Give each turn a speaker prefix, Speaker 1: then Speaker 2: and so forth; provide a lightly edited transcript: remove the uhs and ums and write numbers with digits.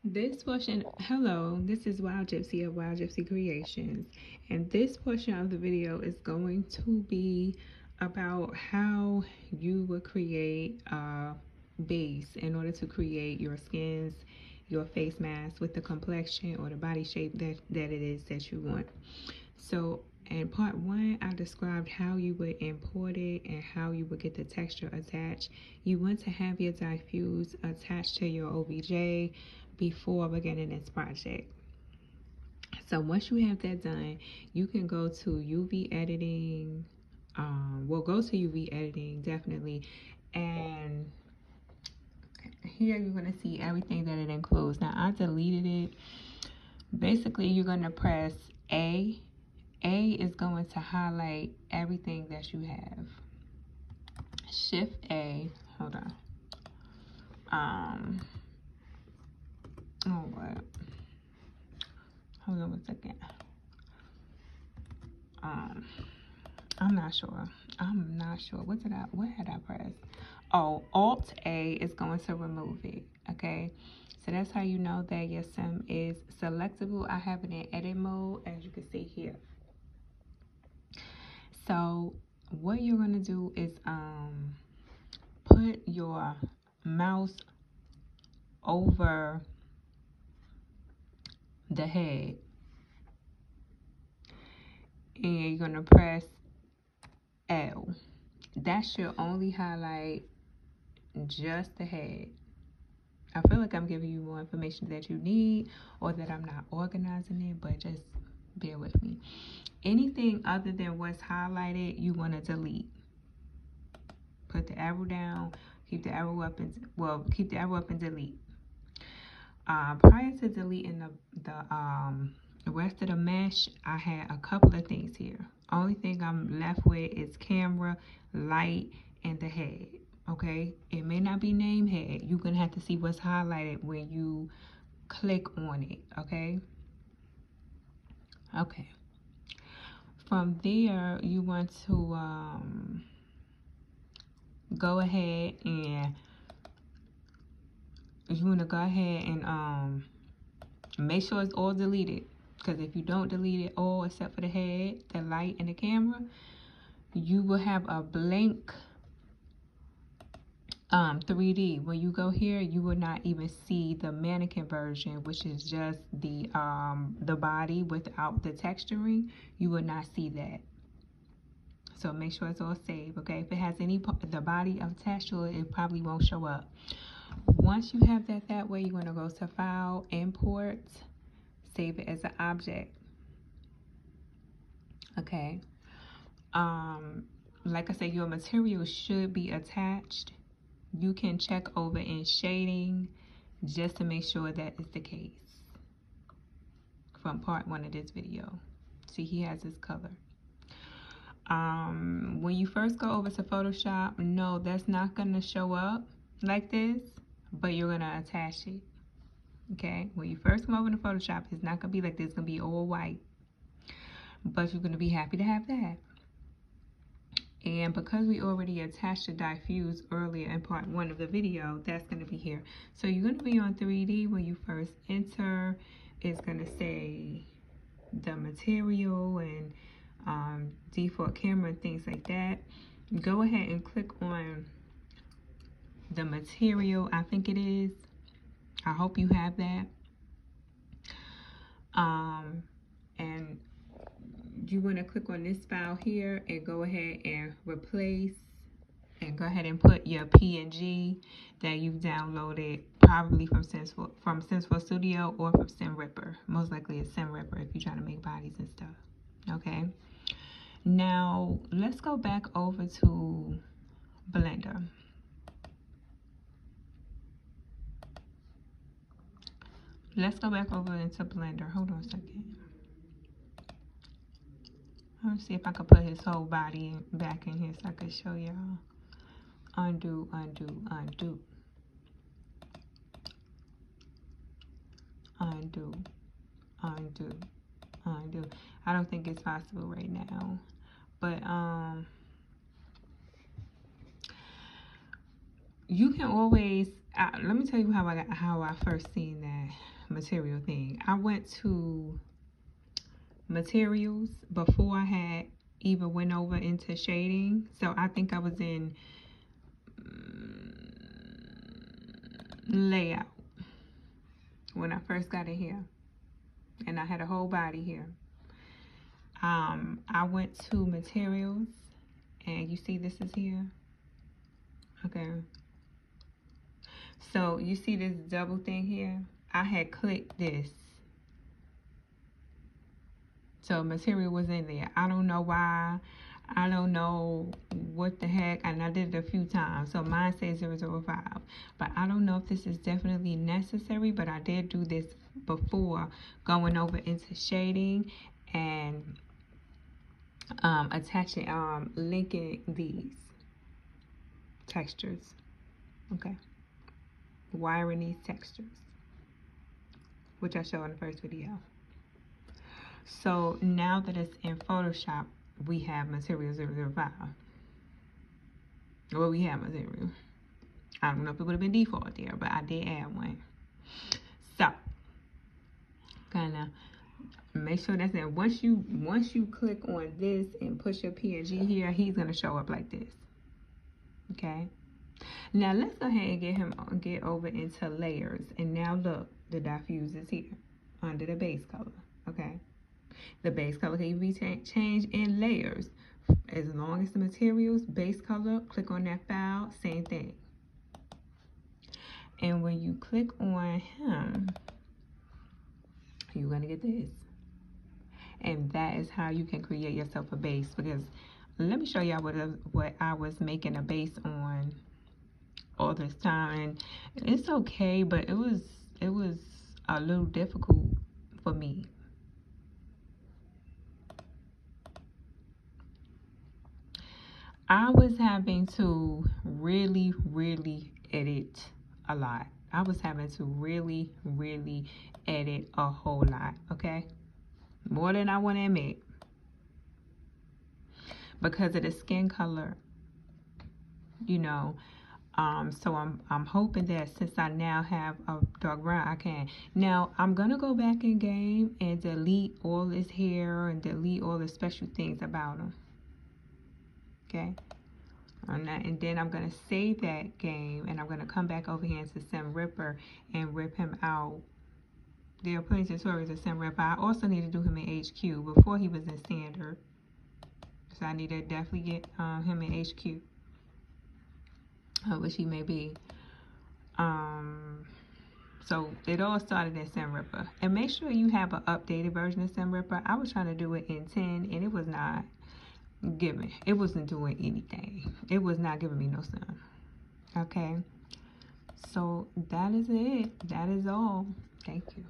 Speaker 1: This portion, hello, this is Wild Gypsy of Wild Gypsy Creations, and this portion of the video is going to be about how you would create a base in order to create your skins, your face mask with the complexion or the body shape that it is that you want. So in part one, I described how you would import it and how you would get the texture attached. You want to have your diffuse attached to your OBJ before beginning this project. So once you have that done, you can go to UV editing. Go to UV editing definitely, and here you're gonna see everything that it includes. Now I deleted it. Basically, you're gonna press A. A is going to highlight everything that you have. Shift A. Hold on. Oh what? Hold on a second. I'm not sure. What had I pressed? Oh, Alt A is going to remove it. Okay. So that's how you know that your sim is selectable. I have it in edit mode, as you can see here. So what you're gonna do is put your mouse over the head, and you're gonna press L. That should only highlight just the head. I feel like I'm giving you more information that you need, or that I'm not organizing it, but just bear with me. Anything other than what's highlighted, you want to delete. Put the arrow down, keep the arrow up, and keep the arrow up and delete. Prior to deleting the rest of the mesh, I had a couple of things here. Only thing I'm left with is camera, light, and the head. Okay, it may not be name head. You're gonna have to see what's highlighted when you click on it. Okay. From there, you want to go ahead and make sure it's all deleted, because if you don't delete it all except for the head, the light, and the camera, you will have a blank 3D. When you go here, you will not even see the mannequin version, which is just the body without the texturing. You will not see that. So make sure it's all saved. Okay, if it has the body attached to it, it probably won't show up. Once you have that way, you're going to go to File, Import, save it as an object. Okay. Like I said, your material should be attached. You can check over in shading just to make sure that is the case. From part one of this video, see, he has his color. When you first go over to Photoshop, no, that's not gonna show up like this, but you're gonna attach it. Okay, when you first come over to Photoshop, it's not gonna be like this. It's gonna be all white, but you're gonna be happy to have that. And because we already attached the diffuse earlier in part one of the video, that's going to be here. So you're going to be on 3D. When you first enter, it's going to say the material and default camera and things like that. Go ahead and click on the material, I think it is. I hope you have that. And you want to click on this file here and go ahead and replace, and go ahead and put your PNG that you've downloaded, probably from Sims4 Studio or from SimRipper. Most likely it's SimRipper if you're trying to make bodies and stuff. Okay, now let's go back over to Blender. Let's go back over into Blender. Hold on a second. Let's see if I can put his whole body back in here so I can show y'all. Undo, undo, undo. Undo, undo, undo. I don't think it's possible right now, but you can always. Let me tell you how I first seen that. material thing. I went to materials before I had even went over into shading. So I think I was in layout when I first got in here, and I had a whole body here. I went to materials, and you see this is here. Okay, so you see this double thing here? I had clicked this, so material was in there. I don't know why. I don't know what the heck, and I did it a few times. So mine says 005, but I don't know if this is definitely necessary, but I did do this before going over into shading and attaching, linking these textures. Okay, wiring these textures, which I showed in the first video. So now that it's in Photoshop, we have material 005. Well, we have material. I don't know if it would have been default there, but I did add one. So, gonna make sure that's it. Once you click on this and push your PNG here, he's gonna show up like this. Okay. Now let's go ahead and get over into layers. And now look, the diffuse is here under the base color. Okay. The base color can be changed in layers. As long as the materials, base color, click on that file, same thing. And when you click on him, you're gonna get this. And that is how you can create yourself a base. Because let me show y'all what I was making a base on all this time. And it's okay, but it was a little difficult for me. I was having to really edit a lot. I was having to really edit a whole lot, okay? More than I want to admit. Because of the skin color, you know. So I'm hoping that since I now have a dark brown, I can. Now, I'm going to go back in game and delete all this hair and delete all the special things about them. Okay, and then I'm going to save that game, and I'm going to come back over here into Sim Ripper and rip him out. There are plenty of tutorials of Sim Ripper. I also need to do him in HQ. Before he was in standard, so I need to definitely get him in HQ, which he may be. So it all started in Sim Ripper, and make sure you have an updated version of Sim Ripper. I was trying to do it in 10, and it was not giving. It wasn't doing anything. It was not giving me no sound. Okay, so that is it. That is all. Thank you.